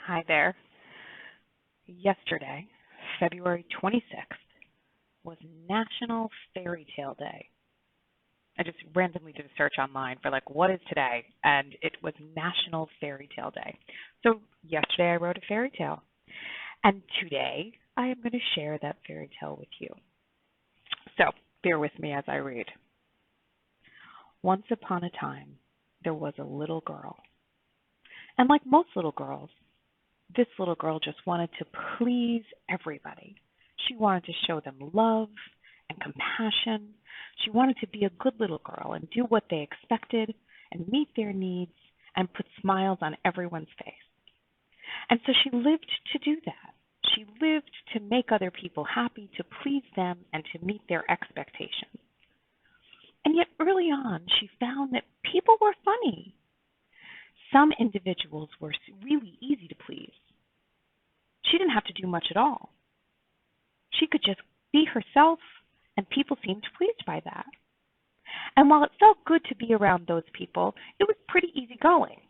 Hi there. Yesterday, February 26th, was National Fairy Tale Day. I just randomly did a search online for what is today, and it was National Fairy Tale Day. So yesterday I wrote a fairy tale, and today I am going to share that fairy tale with you. So bear with me as I read. Once upon a time, there was a little girl. And like most little girls, this little girl just wanted to please everybody. She wanted to show them love and compassion. She wanted to be a good little girl and do what they expected and meet their needs and put smiles on everyone's face. And so she lived to do that. She lived to make other people happy, to please them, and to meet their expectations. And yet early on, she found that people were funny. Some individuals were really easy to please. She didn't have to do much at all. She could just be herself, and people seemed pleased by that. And while it felt good to be around those people, it was pretty easygoing.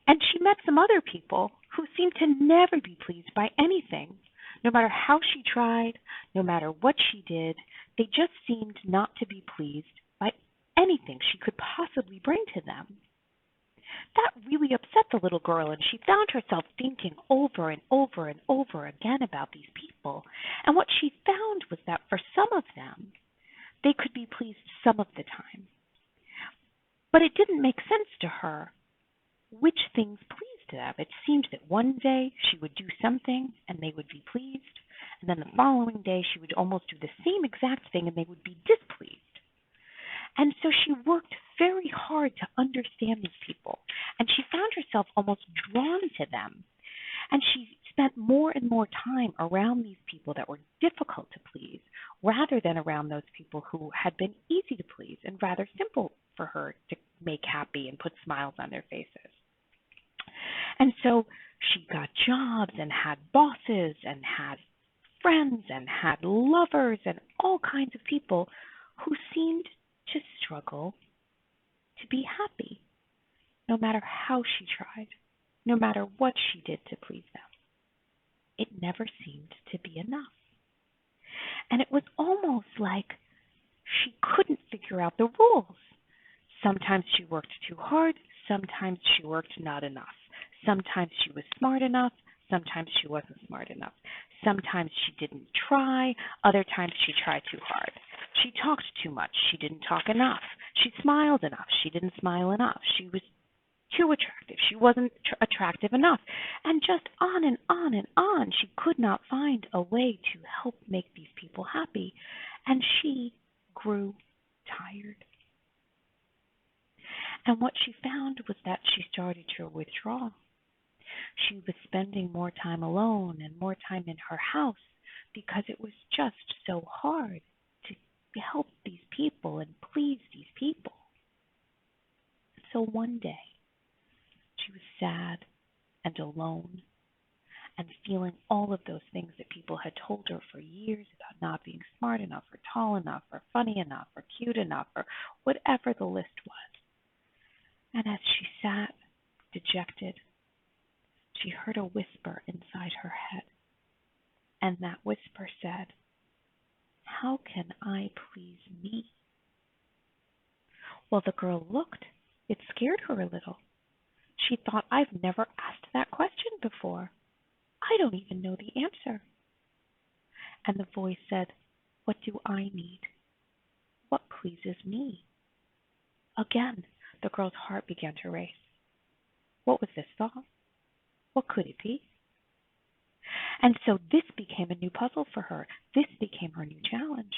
And she met some other people who seemed to never be pleased by anything. No matter how she tried, no matter what she did, they just seemed not to be pleased by anything she could possibly bring to them. That really upset the little girl, and she found herself thinking over and over and over again about these people. And what she found was that for some of them, they could be pleased some of the time. But it didn't make sense to her which things pleased them. It seemed that one day she would do something and they would be pleased, and then the following day she would almost do the same exact thing and they would be displeased. And so she worked very hard to understand these people, and she found herself almost drawn to them. And she spent more and more time around these people that were difficult to please, rather than around those people who had been easy to please and rather simple for her to make happy and put smiles on their faces. And so she got jobs and had bosses and had friends and had lovers and all kinds of people who seemed to struggle to be happy, no matter how she tried, no matter what she did to please them. It never seemed to be enough. And it was almost like she couldn't figure out the rules. Sometimes she worked too hard, sometimes she worked not enough. Sometimes she was smart enough, sometimes she wasn't smart enough. Sometimes she didn't try, other times she tried too hard. She talked too much, she didn't talk enough. She smiled enough, she didn't smile enough. She was too attractive, she wasn't attractive enough. And just on and on and on. She could not find a way to help make these people happy. And she grew tired. And what she found was that she started to withdraw. She was spending more time alone and more time in her house because it was just so hard to help these people and please these people. So one day, she was sad and alone and feeling all of those things that people had told her for years about not being smart enough or tall enough or funny enough or cute enough or whatever the list was. And as she sat dejected, she heard a whisper inside her head. And that whisper said, "How can I please me?" Well, the girl looked. It scared her a little. She thought, I've never asked that question before. I don't even know the answer. And the voice said, "What do I need? What pleases me?" Again, the girl's heart began to race. What was this thought? What could it be? And so this became a new puzzle for her. This became her new challenge.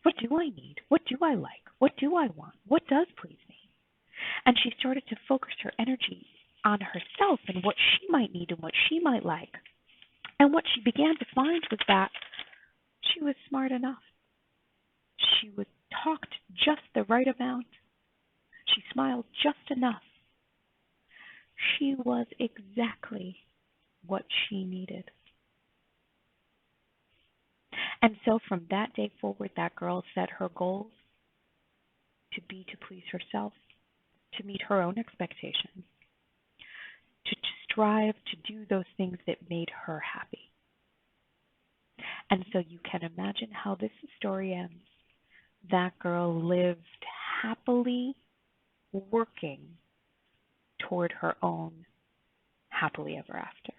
What do I need? What do I like? What do I want? What does please me? And she started to focus her energy on herself and what she might need and what she might like. And what she began to find was that she was smart enough. She talked just the right amount. She smiled just enough. She was exactly what she needed. And so from that day forward, that girl set her goals to please herself, to meet her own expectations, to strive to do those things that made her happy. And so you can imagine how this story ends. That girl lived happily working toward her own happily ever after.